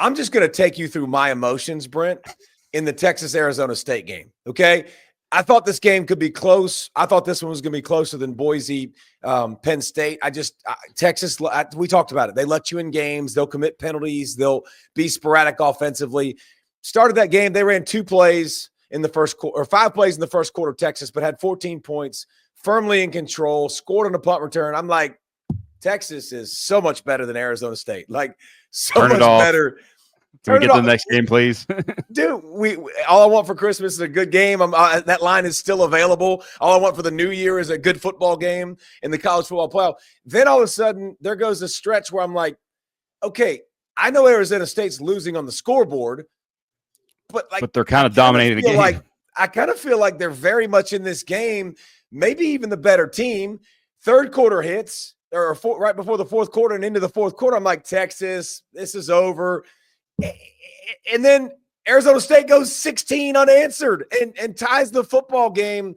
I'm just going to take you through my emotions, Brent, in the Texas-Arizona State game, okay? I thought this game could be close. I thought this one was going to be closer than Boise, Penn State. Texas, we talked about it. They let you in games. They'll commit penalties. They'll be sporadic offensively. Started that game, they ran 2 plays in the first quarter, or 5 plays in the first quarter, Texas, but had 14 points, firmly in control, scored on a punt return. I'm like, Texas is so much better than Arizona State. Like, so much better. Can we get to the next game, please? Dude, all I want for Christmas is a good game. That line is still available. All I want for the new year is a good football game in the college football playoff. Then all of a sudden, there goes a stretch where I'm like, okay, I know Arizona State's losing on the scoreboard, but they're kind of dominating the game. I kind of feel like they're very much in this game, maybe even the better team. Third quarter hits, right before the fourth quarter and into the fourth quarter, I'm like, Texas, this is over. And then Arizona State goes 16 unanswered and ties the football game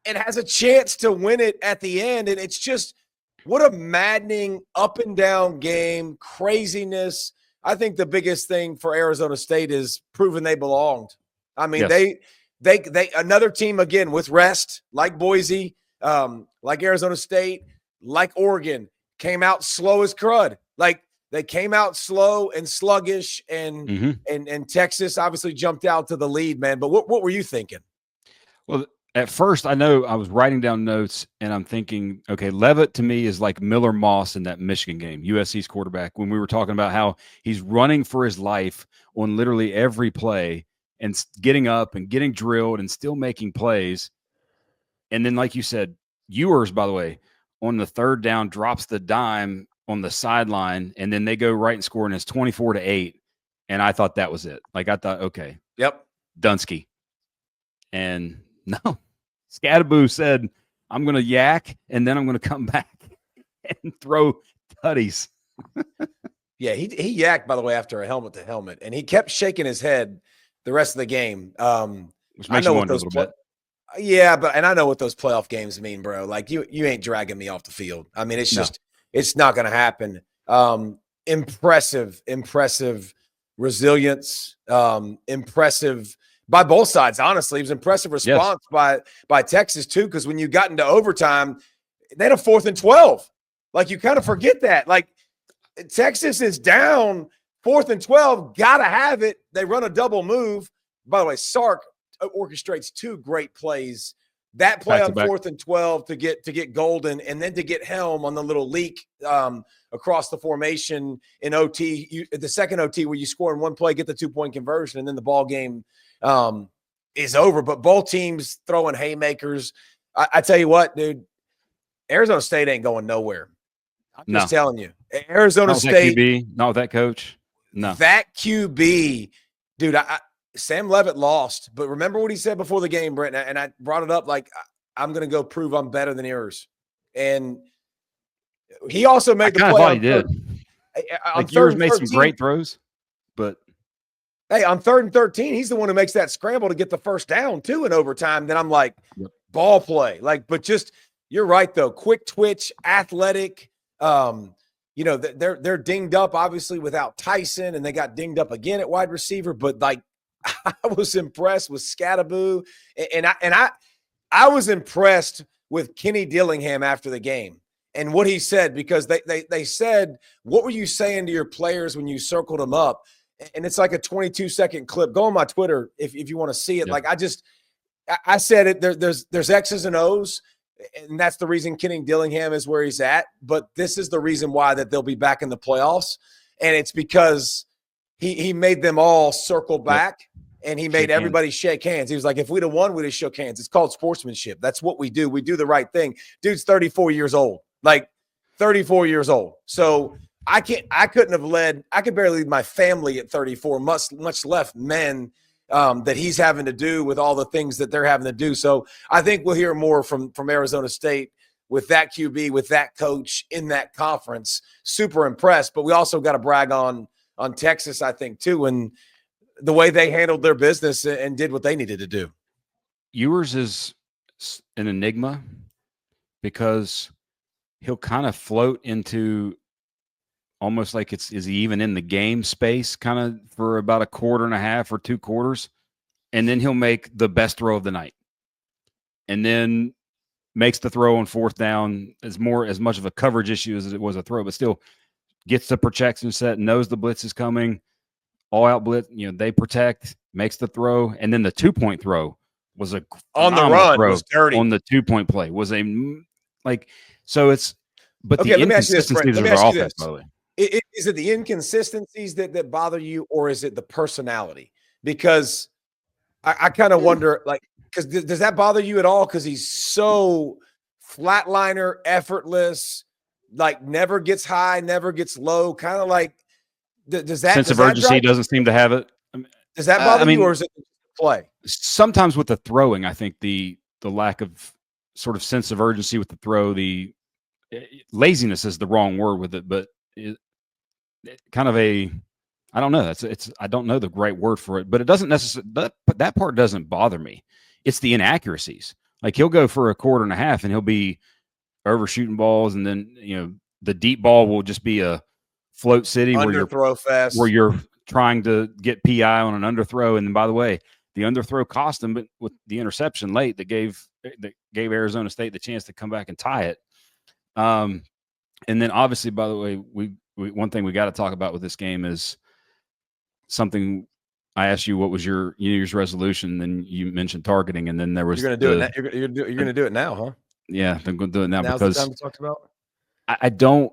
and has a chance to win it at the end. And it's just, what a maddening up and down game, craziness. I think the biggest thing for Arizona State is proving they belonged. I mean, yes. they another team, again, with rest, like Boise, like Arizona State, like Oregon, came out slow as crud. Like, they came out slow and sluggish, and Texas obviously jumped out to the lead, man. But what were you thinking? Well, at first, I know I was writing down notes, and I'm thinking, okay, Leavitt to me is like Miller Moss in that Michigan game, USC's quarterback, when we were talking about how he's running for his life on literally every play and getting up and getting drilled and still making plays. And then, like you said, Ewers, by the way, on the third down, drops the dime on the sideline, and then they go right and score, and it's 24-8. And I thought that was it. Like, I thought, okay. Yep. Dunsky. And no, Scadaboo said, I'm going to yak, and then I'm going to come back and throw tutties. Yeah, he yacked, by the way, after a helmet-to-helmet, and he kept shaking his head the rest of the game. Which makes you wonder a little bit. Yeah, and I know what those playoff games mean, bro. Like, you ain't dragging me off the field. I mean, it's just – it's not going to happen. Impressive resilience. Impressive by both sides, honestly. It was impressive response by Texas, too, because when you got into overtime, they had a 4th and 12. Like, you kind of forget that. Like, Texas is down 4th and 12, got to have it. They run a double move. By the way, Sark orchestrates 2 great plays. That play on 4th and 12 to get Golden, and then to get Helm on the little leak across the formation in OT, the second OT where you score in one play, get the 2-point conversion, and then the ball game is over. But both teams throwing haymakers. I tell you what, dude, Arizona State ain't going nowhere. I'm just telling you. Arizona State. That QB, not with that coach. No. That QB, dude, Sam Leavitt lost, but remember what he said before the game, Brent, and I brought it up like, I'm going to go prove I'm better than yours. And he also made the play. I thought he did. Like, yours made some great throws, but hey, on 3rd and 13, he's the one who makes that scramble to get the first down too in overtime. Then I'm like, ball play. Like, but just, you're right though. Quick twitch, athletic. They're dinged up obviously without Tyson, and they got dinged up again at wide receiver, but like, I was impressed with Scadaboo, and I was impressed with Kenny Dillingham after the game and what he said, because they said, what were you saying to your players when you circled them up? And it's like a 22-second clip. Go on my Twitter if you want to see it. Yep. Like, I said it. There's X's and O's, and that's the reason Kenny Dillingham is where he's at. But this is the reason why that they'll be back in the playoffs, and it's because he made them all circle back. Yep. And he made everybody shake hands. He was like, if we'd have won, we'd have shook hands. It's called sportsmanship. That's what we do. We do the right thing. Dude's 34 years old. Like, 34 years old. So I could barely lead my family at 34, much less men that he's having to do with all the things that they're having to do. So I think we'll hear more from Arizona State with that QB, with that coach in that conference. Super impressed. But we also got to brag on Texas, I think, too, and the way they handled their business and did what they needed to do. Ewers is an enigma because he'll kind of float into almost like is he even in the game space kind of for about a quarter and a half or 2 quarters, and then he'll make the best throw of the night, and then makes the throw on 4th down. As much of a coverage issue as it was a throw, but still gets the protection set, knows the blitz is coming, all out blitz. They protect, makes the throw, and then the 2-point throw was a on the run throw was dirty. On the 2-point play was so it's. But okay, the let me ask you this, Brent. inconsistencies Let me of ask our you offense, this. by the way. Is it the inconsistencies that bother you, or is it the personality? Because I kind of wonder, like, because does that bother you at all? Because he's so flatliner, effortless, like never gets high, never gets low, kind of like does that sense of urgency doesn't seem to have it. Does that bother you, or is it play? Sometimes with the throwing, I think the lack of sort of sense of urgency with the throw, the laziness is the wrong word with it, but kind of I don't know. I don't know the right word for it, but it doesn't necessarily. That part doesn't bother me. It's the inaccuracies. Like he'll go for a quarter and a half, and he'll be overshooting balls, and then the deep ball will just be a float city where you're trying to get PI on an underthrow, and then by the way, the underthrow cost him, but with the interception late that gave Arizona State the chance to come back and tie it. And then obviously, by the way, we one thing we got to talk about with this game is something. I asked you what was your New Year's resolution, and you mentioned targeting, and then there was you're going to do it. You're going to do it now, huh? Yeah, I'm going to do it now. Now's because the time to talk about. I don't.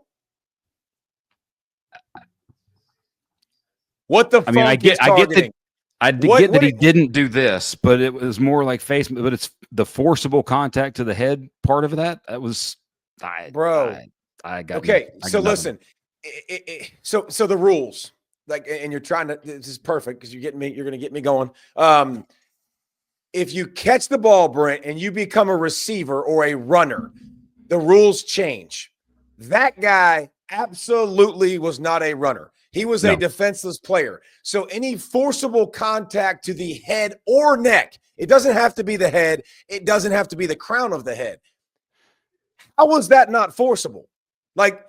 What the? I mean, I get that he didn't do this, but it was more like face. But it's the forcible contact to the head part of that. That was, I got okay. So listen, so the rules, like, and you're trying to. This is perfect because you're going to get me going. If you catch the ball, Brent, and you become a receiver or a runner, the rules change. That guy absolutely was not a runner. He was a defenseless player. So any forcible contact to the head or neck, it doesn't have to be the head. It doesn't have to be the crown of the head. How was that not forcible? Like,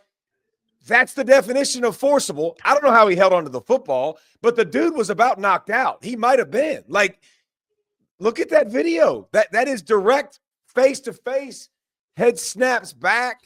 that's the definition of forcible. I don't know how he held onto the football, but the dude was about knocked out. He might have been. Like, look at that video. That is direct face-to-face. Head snaps back.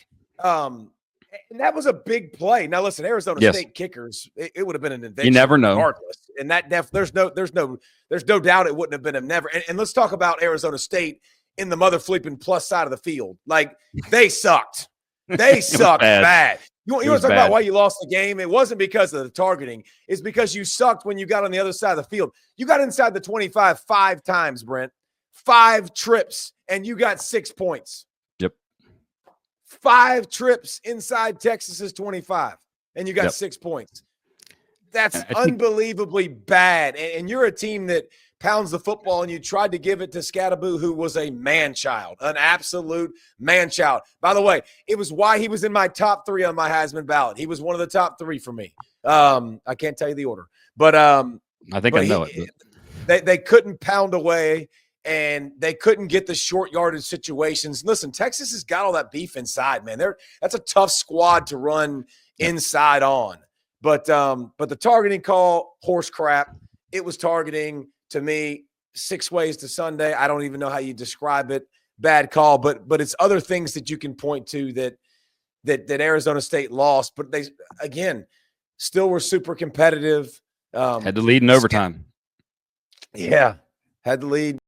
And that was a big play. Now, listen, Arizona State kickers, it would have been an invention. You never know. Regardless. And that there's no doubt it wouldn't have been a never. And let's talk about Arizona State in the mother flipping plus side of the field. Like, they sucked. They sucked bad. You want to talk about why you lost the game? It wasn't because of the targeting. It's because you sucked when you got on the other side of the field. You got inside the 25 5 times, Brent. 5 trips, and you got 6 points. 5 trips inside Texas's 25, and you got 6 points. That's unbelievably bad. And you're a team that pounds the football, and you tried to give it to Scatterboo, who was a man-child, an absolute man-child. By the way, it was why he was in my top 3 on my Heisman ballot. He was one of the top 3 for me. I can't tell you the order, but I think I know it. They couldn't pound away. And they couldn't get the short yardage situations. Listen, Texas has got all that beef inside, man. That's a tough squad to run inside on. But the targeting call, horse crap. It was targeting to me 6 ways to Sunday. I don't even know how you describe it. Bad call, but it's other things that you can point to that Arizona State lost. But they, again, still were super competitive. Had to lead in overtime. Yeah, had to lead.